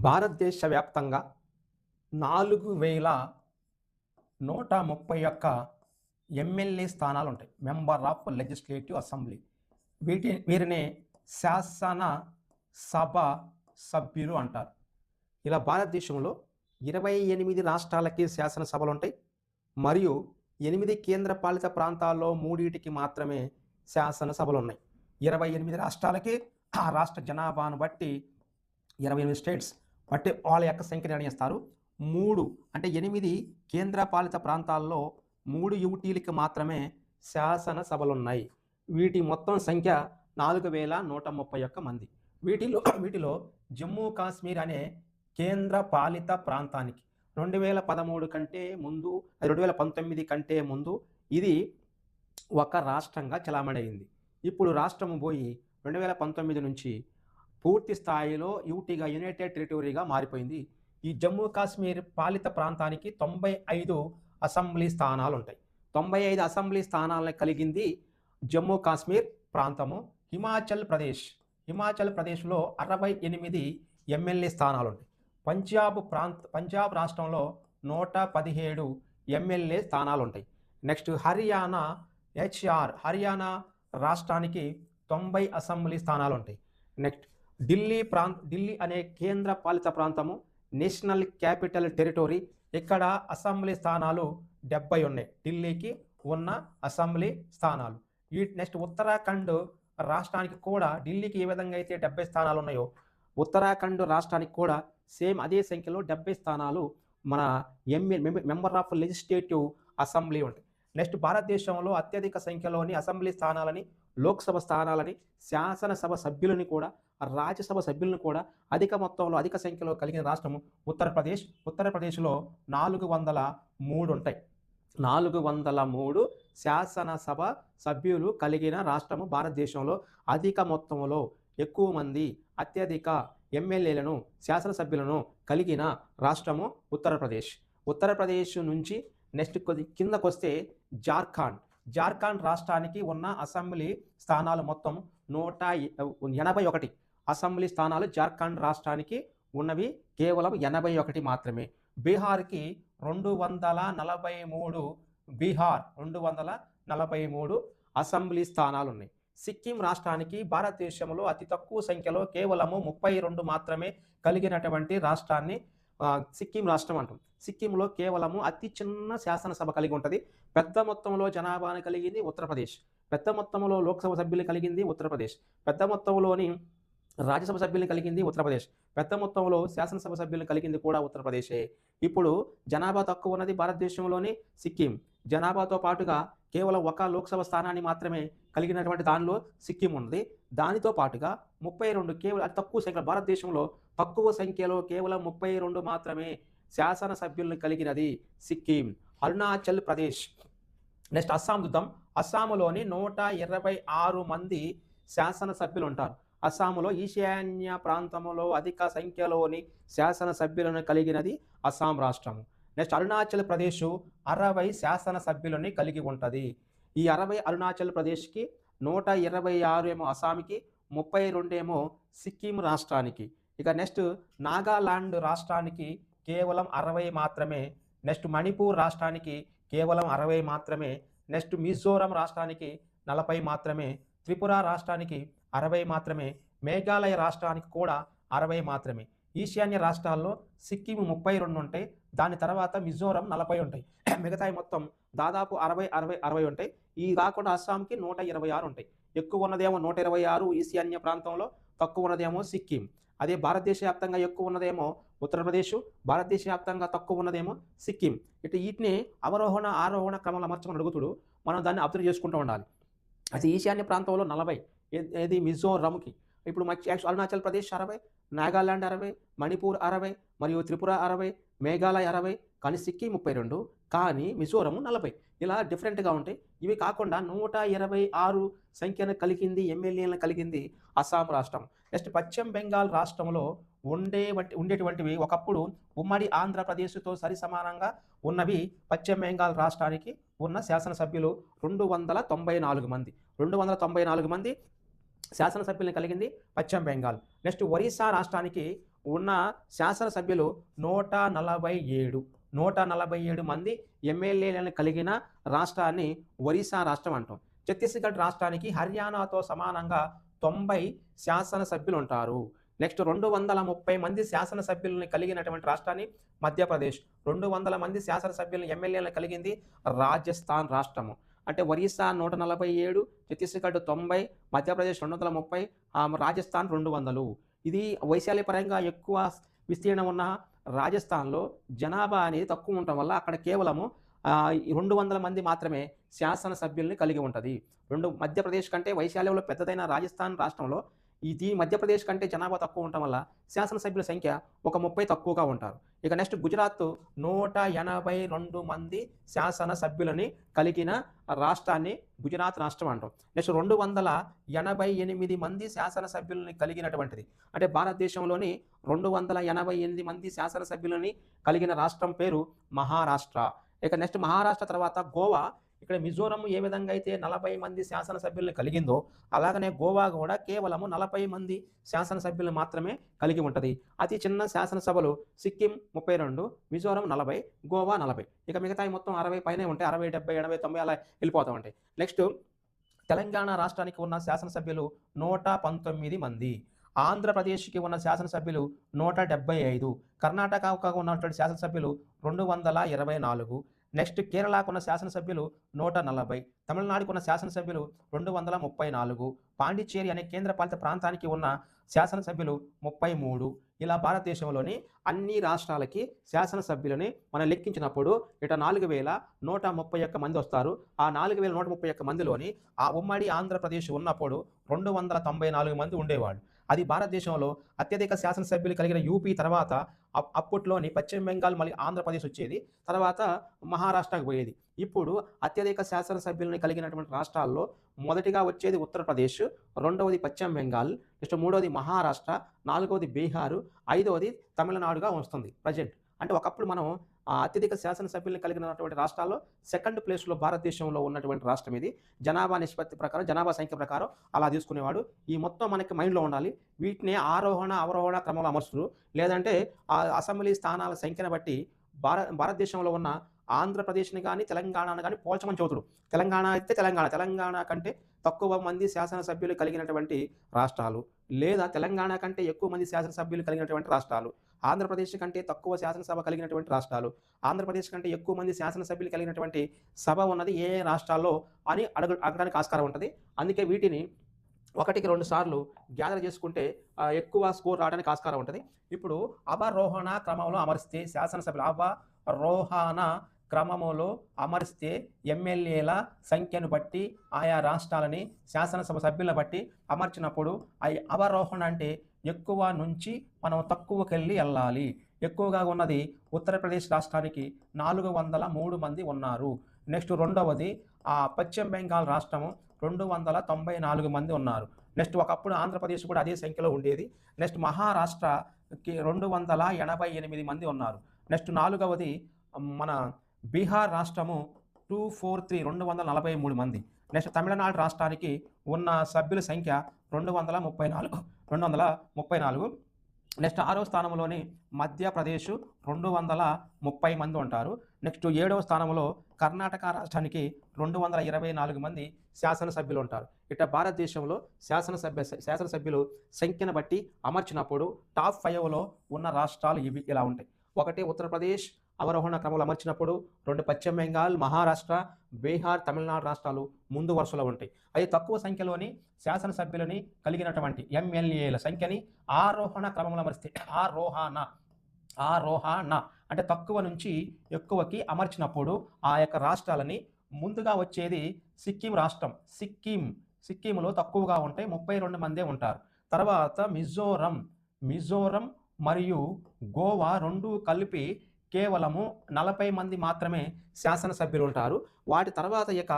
భారతదేశ వ్యాప్తంగా 4131 ఎమ్మెల్యే స్థానాలుంటాయి. Member of legislative assembly. వీరిని శాసన సభ సభ్యులు అంటారు. ఇలా భారతదేశంలో 28 రాష్ట్రాలకి శాసనసభలు ఉంటాయి. మరియు 8 కేంద్ర పాలిత ప్రాంతాల్లో 3టికి మాత్రమే శాసనసభలు ఉన్నాయి. 28 రాష్ట్రాలకి ఆ రాష్ట్ర జనాభాను బట్టి 28 స్టేట్స్ బట్టి వాళ్ళ యొక్క సంఖ్య నిర్ణయిస్తారు. 3 అంటే 8 కేంద్ర పాలిత ప్రాంతాల్లో 3 యూటీలకి మాత్రమే శాసనసభలు ఉన్నాయి. వీటి మొత్తం సంఖ్య 4131 మంది. వీటిలో జమ్మూ కాశ్మీర్ అనే కేంద్ర పాలిత ప్రాంతానికి 2013 కంటే ముందు 2019 కంటే ముందు ఇది ఒక రాష్ట్రంగా చలామణి అయింది. ఇప్పుడు రాష్ట్రం పోయి 2019 నుంచి పూర్తి స్థాయిలో యూటీగా యునైటెడ్ టెరిటరీగా మారిపోయింది. ఈ జమ్మూ కాశ్మీర్ పాలిత ప్రాంతానికి 95 అసెంబ్లీ స్థానాలు ఉంటాయి. 95 అసెంబ్లీ స్థానాలను కలిగింది జమ్మూ కాశ్మీర్ ప్రాంతము. హిమాచల్ ప్రదేశ్లో 68 ఎమ్మెల్యే స్థానాలు ఉంటాయి. పంజాబ్ రాష్ట్రంలో 117 ఎమ్మెల్యే స్థానాలు ఉంటాయి. నెక్స్ట్ హర్యానా రాష్ట్రానికి 90 అసెంబ్లీ స్థానాలు ఉంటాయి. నెక్స్ట్ ఢిల్లీ అనే కేంద్ర పాలిత ప్రాంతము, నేషనల్ క్యాపిటల్ టెరిటరీ, ఇక్కడ అసెంబ్లీ స్థానాలు 70 ఉన్నాయి. ఢిల్లీకి ఉన్న అసెంబ్లీ స్థానాలు. నెక్స్ట్ ఉత్తరాఖండ్ రాష్ట్రానికి కూడా ఢిల్లీకి ఏ విధంగా అయితే 70 స్థానాలు ఉన్నాయో ఉత్తరాఖండ్ రాష్ట్రానికి కూడా సేమ్ అదే సంఖ్యలో 70 స్థానాలు మన మెంబర్ ఆఫ్ లెజిస్లేటివ్ అసెంబ్లీ ఉంటాయి. నెక్స్ట్ భారతదేశంలో అత్యధిక సంఖ్యలోని అసెంబ్లీ స్థానాలని, లోక్సభ స్థానాలని, శాసనసభ సభ్యులని కూడా, రాజ్యసభ సభ్యులను కూడా అధిక సంఖ్యలో కలిగిన రాష్ట్రము ఉత్తరప్రదేశ్లో 403 ఉంటాయి. 403 శాసనసభ సభ్యులు కలిగిన రాష్ట్రము భారతదేశంలో. అధిక మొత్తంలో ఎక్కువ మంది అత్యధిక ఎమ్మెల్యేలను, శాసనసభ్యులను కలిగిన రాష్ట్రము ఉత్తరప్రదేశ్ నుంచి నెక్స్ట్ కొద్ది కిందకు వస్తే జార్ఖండ్ రాష్ట్రానికి ఉన్న అసెంబ్లీ స్థానాలు మొత్తం 181 అసెంబ్లీ స్థానాలు జార్ఖండ్ రాష్ట్రానికి ఉన్నవి కేవలం 81 మాత్రమే. బీహార్కి 243 అసెంబ్లీ స్థానాలు ఉన్నాయి. సిక్కిం రాష్ట్రానికి భారతదేశంలో అతి తక్కువ సంఖ్యలో కేవలము 32 మాత్రమే కలిగినటువంటి రాష్ట్రాన్ని సిక్కిం రాష్ట్రం అంటాం. సిక్కింలో కేవలము అతి చిన్న శాసనసభ కలిగి ఉంటుంది. పెద్ద మొత్తంలో జనాభాను కలిగింది ఉత్తరప్రదేశ్. పెద్ద మొత్తంలో లోక్సభ సభ్యులు కలిగింది ఉత్తరప్రదేశ్. పెద్ద మొత్తంలోని రాజ్యసభ సభ్యులను కలిగింది ఉత్తరప్రదేశ్. పెద్ద మొత్తంలో శాసనసభ సభ్యులను కలిగింది కూడా ఉత్తరప్రదేశే. ఇప్పుడు జనాభా తక్కువ ఉన్నది భారతదేశంలోని సిక్కిం. జనాభాతో పాటుగా కేవలం ఒక లోక్సభ స్థానాన్ని మాత్రమే కలిగినటువంటి దానిలో సిక్కిం ఉన్నది. దానితో పాటుగా 32 కేవలం అతి తక్కువ సంఖ్య భారతదేశంలో తక్కువ సంఖ్యలో కేవలం 32 మాత్రమే శాసనసభ్యులను కలిగినది సిక్కిం. అరుణాచల్ ప్రదేశ్. నెక్స్ట్ అస్సాం చూద్దాం. అస్సాంలోని 126 మంది శాసనసభ్యులు ఉంటారు. అస్సాంలో ఈశాన్య ప్రాంతంలో అధిక సంఖ్యలోని శాసనసభ్యులను కలిగినది అస్సాం రాష్ట్రము. నెక్స్ట్ అరుణాచల్ ప్రదేశ్ 60 శాసనసభ్యులని కలిగి ఉంటుంది. ఈ 60 అరుణాచల్ ప్రదేశ్కి, 126 ఏమో అస్సాంకి, 32 ఏమో సిక్కిం రాష్ట్రానికి. ఇక నెక్స్ట్ నాగాలాండ్ రాష్ట్రానికి కేవలం 60 మాత్రమే. నెక్స్ట్ మణిపూర్ రాష్ట్రానికి కేవలం 60 మాత్రమే. నెక్స్ట్ మిజోరం రాష్ట్రానికి 40 మాత్రమే. త్రిపుర రాష్ట్రానికి 60 మాత్రమే. మేఘాలయ రాష్ట్రానికి కూడా 60 మాత్రమే. ఈశాన్య రాష్ట్రాల్లో సిక్కిం 32 ఉంటాయి. దాని తర్వాత మిజోరం 40 ఉంటాయి. మిగతాయి మొత్తం దాదాపు 60 ఉంటాయి. ఈ కాకుండా అస్సాంకి 126 ఉంటాయి. ఎక్కువ ఉన్నదేమో 126 ఈశాన్య ప్రాంతంలో, తక్కువ ఉన్నదేమో సిక్కిం. అదే భారతదేశ వ్యాప్తంగా ఎక్కువ ఉన్నదేమో ఉత్తరప్రదేశ్, భారతదేశ వ్యాప్తంగా తక్కువ ఉన్నదేమో సిక్కిం. ఇటు వీటిని అవరోహణ ఆరోహణ క్రమంలో అమర్చమని అడుగుతుడు. మనం దాన్ని అబ్జర్వ్ చేసుకుంటూ ఉండాలి. అయితే ఈశాన్య ప్రాంతంలో 40, ఏది మిజోరంకి. ఇప్పుడు అరుణాచల్ ప్రదేశ్ 60, నాగాలాండ్ 60, మణిపూర్ 60, మరియు త్రిపుర 60, మేఘాలయ 60, కానీ సిక్కిం 32, కానీ మిజోరం 40. ఇలా డిఫరెంట్గా ఉంటాయి. ఇవి కాకుండా 126 సంఖ్యను కలిగింది ఎమ్మెల్యేలను కలిగింది అస్సాం రాష్ట్రం. నెక్స్ట్ పశ్చిమ బెంగాల్ రాష్ట్రంలో ఉండేటువంటివి ఒకప్పుడు ఉమ్మడి ఆంధ్రప్రదేశ్తో సరి సమానంగా ఉన్నవి. పశ్చిమ బెంగాల్ రాష్ట్రానికి ఉన్న శాసనసభ్యులు 294 మంది. 294 మంది శాసనసభ్యులను కలిగింది పశ్చిమ బెంగాల్. నెక్స్ట్ ఒరిస్సా రాష్ట్రానికి ఉన్న శాసనసభ్యులు 147 147 మంది ఎమ్మెల్యేలను కలిగిన రాష్ట్రాన్ని ఒరిస్సా రాష్ట్రం అంటాం. ఛత్తీస్‌గఢ్ రాష్ట్రానికి హర్యానాతో సమానంగా 90 శాసనసభ్యులుంటారు. నెక్స్ట్ 230 మంది శాసనసభ్యులని కలిగినటువంటి రాష్ట్రాన్ని మధ్యప్రదేశ్. 200 మంది శాసనసభ్యులను ఎమ్మెల్యేలను కలిగింది రాజస్థాన్ రాష్ట్రము. అంటే ఒరిస్సా 147, ఛత్తీస్‌గఢ్ 90, మధ్యప్రదేశ్ 230, రాజస్థాన్ 200. ఇది వైశాల్య పరంగా ఎక్కువ విస్తీర్ణం ఉన్న రాజస్థాన్‌లో జనాభా అనేది తక్కువ ఉండటం వల్ల అక్కడ కేవలము 200 మంది మాత్రమే శాసనసభ్యుల్ని కలిగి ఉంటది. మధ్యప్రదేశ్ కంటే వైశాల్యంలో పెద్దదైన రాజస్థాన్ రాష్ట్రంలో మధ్యప్రదేశ్ కంటే జనాభా తక్కువ ఉండటం వల్ల శాసనసభ్యుల సంఖ్య ఒక 30 తక్కువగా ఉంటారు. ఇక నెక్స్ట్ గుజరాత్ 182 మంది శాసనసభ్యులని కలిగిన రాష్ట్రాన్ని గుజరాత్ రాష్ట్రం అంటాం. నెక్స్ట్ 288 మంది శాసనసభ్యులని కలిగినటువంటిది. అంటే భారతదేశంలోని 288 మంది శాసనసభ్యులని కలిగిన రాష్ట్రం పేరు మహారాష్ట్ర. ఇక నెక్స్ట్ మహారాష్ట్ర తర్వాత గోవా. ఇక్కడ మిజోరం ఏ విధంగా అయితే 40 మంది శాసనసభ్యులను కలిగిందో అలాగనే గోవా కూడా కేవలము 40 మంది శాసనసభ్యులు మాత్రమే కలిగి ఉంటుంది. అతి చిన్న శాసనసభలు సిక్కిం 32, మిజోరం 40, గోవా 40. ఇక మిగతాయి మొత్తం 60 పైనే ఉంటాయి. 60, 70, 80, 90 అలా వెళ్ళిపోతూ ఉంటాయి. నెక్స్ట్ తెలంగాణ రాష్ట్రానికి ఉన్న శాసనసభ్యులు 119 మంది. ఆంధ్రప్రదేశ్కి ఉన్న శాసనసభ్యులు 175, కర్ణాటకకు ఉన్నటువంటి శాసనసభ్యులు 224, నెక్స్ట్ కేరళకు ఉన్న శాసనసభ్యులు 140, తమిళనాడుకు ఉన్న శాసనసభ్యులు 234, పాండిచ్చేరి అనే కేంద్రపాలిత ప్రాంతానికి ఉన్న శాసనసభ్యులు 33. ఇలా భారతదేశంలోని అన్ని రాష్ట్రాలకి శాసనసభ్యులని మనం లెక్కించినప్పుడు ఇట 4131 మంది వస్తారు. ఆ 4131 మందిలోని ఆ ఉమ్మడి ఆంధ్రప్రదేశ్ ఉన్నప్పుడు 294 మంది ఉండేవాళ్ళు. అది భారతదేశంలో అత్యధిక శాసనసభ్యులు కలిగిన యూపీ తర్వాత అప్పట్లోని పశ్చిమ బెంగాల్ మళ్ళీ ఆంధ్రప్రదేశ్ వచ్చేది. తర్వాత మహారాష్ట్రకు పోయేది. ఇప్పుడు అత్యధిక శాసనసభ్యులను కలిగినటువంటి రాష్ట్రాల్లో మొదటిగా వచ్చేది ఉత్తరప్రదేశ్, రెండవది పశ్చిమ బెంగాల్, నెక్స్ట్ మూడవది మహారాష్ట్ర, నాలుగవది బీహారు, ఐదవది తమిళనాడుగా వస్తుంది ప్రజెంట్. అంటే ఒకప్పుడు మనం అత్యధిక శాసనసభ్యులను కలిగినటువంటి రాష్ట్రాల్లో సెకండ్ ప్లేస్లో భారతదేశంలో ఉన్నటువంటి రాష్ట్రం ఇది. జనాభా నిష్పత్తి ప్రకారం, జనాభా సంఖ్య ప్రకారం అలా తీసుకునేవాడు. ఈ మొత్తం మనకి మైండ్లో ఉండాలి. వీటిని ఆరోహణ అవరోహణ క్రమంలో అమర్చుతారు. లేదంటే ఆ అసెంబ్లీ స్థానాల సంఖ్యను బట్టి భారతదేశంలో ఉన్న ఆంధ్రప్రదేశ్ని కానీ తెలంగాణను కానీ పోల్చమని చెబుతారు. తెలంగాణ అయితే తెలంగాణ కంటే తక్కువ మంది శాసనసభ్యులు కలిగినటువంటి రాష్ట్రాలు, లేదా తెలంగాణ కంటే ఎక్కువ మంది శాసనసభ్యులు కలిగినటువంటి రాష్ట్రాలు, ఆంధ్రప్రదేశ్ కంటే తక్కువ శాసనసభ కలిగినటువంటి రాష్ట్రాలు, ఆంధ్రప్రదేశ్ కంటే ఎక్కువ మంది శాసనసభ్యులు కలిగినటువంటి సభ ఉన్నది ఏ రాష్ట్రాల్లో అని అడగడానికి ఆస్కారం ఉంటుంది. అందుకే వీటిని 1కి 2 సార్లు గ్యాదర్ చేసుకుంటే ఎక్కువ స్కోర్ రావడానికి ఆస్కారం ఉంటుంది. ఇప్పుడు అవరోహణ క్రమంలో అమర్స్తే శాసనసభ్యులు అవరోహణ క్రమములో అమర్స్తే ఎమ్మెల్యేల సంఖ్యను బట్టి ఆయా రాష్ట్రాలని శాసనసభ సభ్యులను బట్టి అమర్చినప్పుడు అవరోహణ అంటే ఎక్కువ నుంచి మనం తక్కువకెళ్ళి వెళ్ళాలి. ఎక్కువగా ఉన్నది ఉత్తరప్రదేశ్ రాష్ట్రానికి 403 మంది ఉన్నారు. నెక్స్ట్ రెండవది పశ్చిమ బెంగాల్ రాష్ట్రము 294 మంది ఉన్నారు. నెక్స్ట్ ఒకప్పుడు ఆంధ్రప్రదేశ్ కూడా అదే సంఖ్యలో ఉండేది. నెక్స్ట్ మహారాష్ట్రకి 288 మంది ఉన్నారు. నెక్స్ట్ నాలుగవది మన బీహార్ రాష్ట్రము 243 మంది. నెక్స్ట్ తమిళనాడు రాష్ట్రానికి ఉన్న సభ్యుల సంఖ్య 234. నెక్స్ట్ 6వ స్థానంలోని మధ్యప్రదేశ్ 230 మంది ఉంటారు. నెక్స్ట్ 7వ స్థానంలో కర్ణాటక రాష్ట్రానికి 224 మంది శాసనసభ్యులు ఉంటారు. ఇట్లా భారతదేశంలో శాసనసభ్యులు సంఖ్యను బట్టి అమర్చినప్పుడు టాప్ 5లో ఉన్న రాష్ట్రాలు ఇవి ఇలా ఉంటాయి. 1 ఉత్తరప్రదేశ్ అవరోహణ క్రమంలో అమర్చినప్పుడు, 2 పశ్చిమ బెంగాల్, మహారాష్ట్ర, బీహార్, తమిళనాడు రాష్ట్రాలు ముందు వరుసలో ఉంటాయి. అవి తక్కువ సంఖ్యలోని శాసనసభ్యులని కలిగినటువంటి ఎమ్మెల్యేల సంఖ్యని ఆరోహణ క్రమంలో అమర్స్తే ఆరోహణ అంటే తక్కువ నుంచి ఎక్కువకి అమర్చినప్పుడు ఆ యొక్క రాష్ట్రాలని ముందుగా వచ్చేది సిక్కిం రాష్ట్రం. సిక్కింలో తక్కువగా ఉంటాయి, 32 మందే ఉంటారు. తర్వాత మిజోరం మరియు గోవా రెండు కలిపి కేవలము 40 మంది మాత్రమే శాసనసభ్యులు ఉంటారు. వాటి తర్వాత ఇక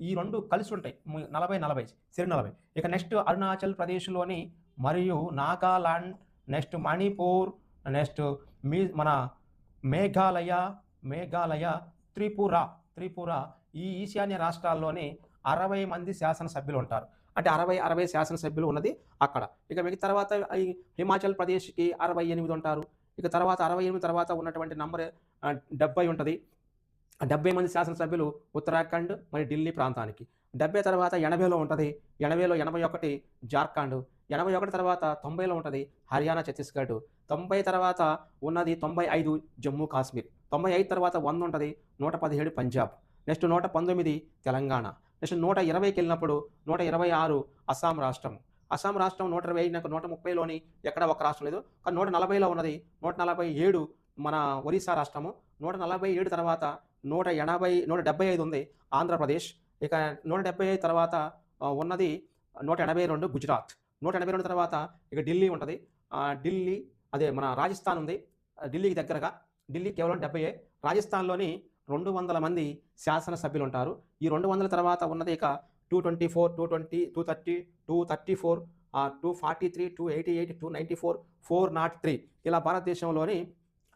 ఈ రెండు కలిసి ఉంటాయి 40. ఇక నెక్స్ట్ అరుణాచల్ ప్రదేశ్లోని మరియు నాగాలాండ్, నెక్స్ట్ మణిపూర్, నెక్స్ట్ మన మేఘాలయ, త్రిపుర ఈ ఈశాన్య రాష్ట్రాల్లోని 60 మంది శాసనసభ్యులు ఉంటారు. అంటే 60 శాసనసభ్యులు ఉన్నది అక్కడ. ఇక మిగతా తర్వాత ఈ హిమాచల్ ప్రదేశ్‌కి 68 ఉంటారు. ఇక తర్వాత 68 తర్వాత ఉన్నటువంటి నంబర్ 70 ఉంటది. 70 మంది శాసనసభ్యులు ఉత్తరాఖండ్ మరియు ఢిల్లీ ప్రాంతానికి. 70 తర్వాత 80లో ఉంటది. 80లో 81 జార్ఖండ్. 81 తర్వాత 90లో ఉంటది హర్యానా, ఛత్తీస్‌గఢ్. 90 తర్వాత ఉన్నది 95 జమ్మూ కాశ్మీర్. 95 తర్వాత 100 ఉంటది. 117 పంజాబ్. నెక్స్ట్ 119 తెలంగాణ. నెక్స్ట్ 120కెళ్ళినప్పుడు 126 అస్సాం రాష్ట్రం. అస్సాం రాష్ట్రం 120 అయినాక 130లోని ఎక్కడ ఒక్క రాష్ట్రం లేదు. కానీ 140లో ఉన్నది 147 మన ఒరిస్సా రాష్ట్రము. 147 తర్వాత 175 ఉంది ఆంధ్రప్రదేశ్. ఇక 175 తర్వాత ఉన్నది 182 గుజరాత్. 182 తర్వాత ఇక ఢిల్లీ ఉంటది. ఢిల్లీ అదే మన రాజస్థాన్ ఉంది. ఢిల్లీకి దగ్గరగా. ఢిల్లీ కేవలం 70. రాజస్థాన్‌లోని 200 మంది శాసనసభ్యులుంటారు. ఈ 200 తర్వాత ఉన్నది ఇక 224, 220, 230, 234, 243, 288, 294, 403 ఇలా భారతదేశంలోని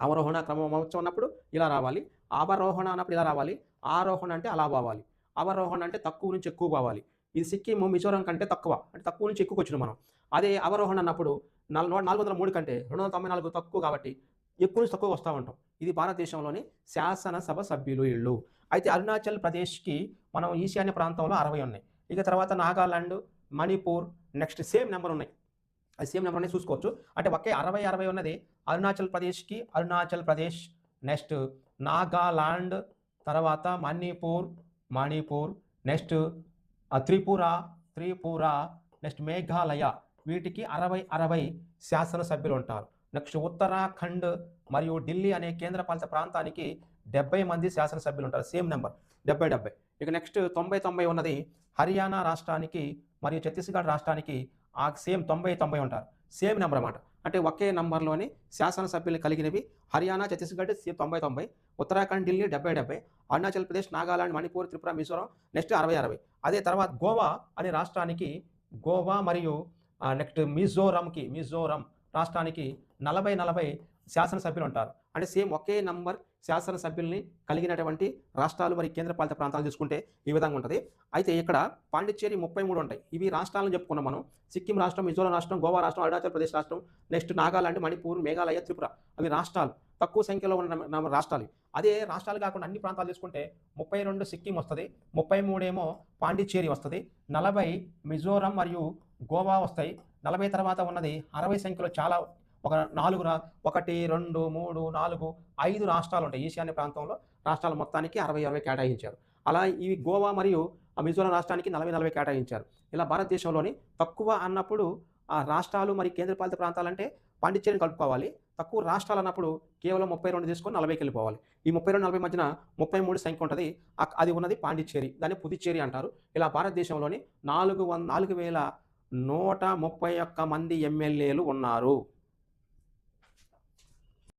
అవరోహణ క్రమం ఉన్నప్పుడు ఇలా రావాలి. అవరోహణ అన్నప్పుడు ఇలా రావాలి. ఆరోహణ అంటే అలా పోవాలి. అవరోహణ అంటే తక్కువ నుంచి ఎక్కువ పోవాలి. ఇది సిక్కిం, మిజోరం కంటే తక్కువ. అంటే తక్కువ నుంచి ఎక్కువకొచ్చినాం మనం. అదే అవరోహణ అన్నప్పుడు 403 కంటే 294 తక్కువ కాబట్టి ఎక్కువ నుంచి తక్కువ వస్తా ఉంటాం. ఇది భారతదేశంలోని శాసనసభ సభ్యులు ఈళ్ళు. అయితే అరుణాచల్ ప్రదేశ్‌కి మనం ఈశాన్య ప్రాంతంలో 60 ఉన్నాయి. ఇక తర్వాత Nagaland, Manipur next same number ఉన్నాయి. అది సేమ్ నెంబర్ అనేది చూసుకోవచ్చు. అంటే ఒకే 60 ఉన్నది అరుణాచల్ ప్రదేశ్‌కి అరుణాచల్ ప్రదేశ్, నెక్స్ట్ నాగాలాండ్, తర్వాత మణిపూర్, నెక్స్ట్ త్రిపుర, నెక్స్ట్ మేఘాలయ వీటికి 60 శాసనసభ్యులు ఉంటారు. నెక్స్ట్ ఉత్తరాఖండ్ మరియు ఢిల్లీ అనే కేంద్రపాలిత ప్రాంతానికి 70 మంది శాసనసభ్యులు ఉంటారు. Same number 70. ఇక నెక్స్ట్ 90 ఉన్నది హర్యానా రాష్ట్రానికి మరియు ఛత్తీస్‌గఢ్ రాష్ట్రానికి సేమ్ 90 ఉంటారు. సేమ్ నెంబర్ అన్నమాట. అంటే ఒకే నంబర్‌లోని శాసనసభ్యులు కలిగినవి హర్యానా, ఛత్తీస్‌గఢ్ సేమ్ 90, ఉత్తరాఖండ్, ఢిల్లీ 70, అరుణాచల్ ప్రదేశ్, నాగాలాండ్, మణిపూర్, త్రిపుర, మిజోరం నెక్స్ట్ 60. అదే తర్వాత గోవా అనే రాష్ట్రానికి గోవా మరియు నెక్స్ట్ మిజోరం రాష్ట్రానికి 40 శాసనసభ్యులు ఉంటారు. అంటే సేమ్ ఒకే నంబర్ శాసనసభ్యుల్ని కలిగినటువంటి రాష్ట్రాలు మరియు కేంద్రపాలిత ప్రాంతాలు చూసుకుంటే ఈ విధంగా ఉంటది. అయితే ఇక్కడ పాండిచ్చేరి 33 ఉంటాయి. ఇవి రాష్ట్రాలను చెప్పుకున్నాం మనం. సిక్కిం రాష్ట్రం, మిజోరం రాష్ట్రం, గోవా రాష్ట్రం, అరుణాచల్ ప్రదేశ్ రాష్ట్రం, నెక్స్ట్ నాగాలాండ్, మణిపూర్, మేఘాలయ, త్రిపుర అవి రాష్ట్రాలు. తక్కువ సంఖ్యలో ఉన్న రాష్ట్రాలు. అదే రాష్ట్రాలు కాకుండా అన్ని ప్రాంతాలు తీసుకుంటే 32 సిక్కిం వస్తది. 33 ఏమో పాండిచ్చేరి వస్తది. 40 మిజోరం మరియు గోవా వస్తాయి. 40 తర్వాత ఉన్నది 60 సంఖ్యలో చాలా ఒక 1, 2, 3, 4, 5 రాష్ట్రాలు ఉంటాయి. ఈశాన్య ప్రాంతంలో రాష్ట్రాల మొత్తానికి 60 కేటాయించారు. అలా ఈ గోవా మరియు మిజోరం రాష్ట్రానికి 40 కేటాయించారు. ఇలా భారతదేశంలోని తక్కువ అన్నప్పుడు ఆ రాష్ట్రాలు మరియు కేంద్రపాలిత ప్రాంతాలంటే పాండిచ్చేరిని కలుపుకోవాలి. తక్కువ రాష్ట్రాలు అన్నప్పుడు కేవలం 32 తీసుకొని 40కి వెళ్ళిపోవాలి. ఈ 32, 40 మధ్యన 33 సంఖ్య ఉంటది. అది ఉన్నది పాండిచ్చేరి. దాన్ని పుదుచ్చేరి అంటారు. ఇలా భారతదేశంలోని 4131 మంది ఎమ్మెల్యేలు ఉన్నారు.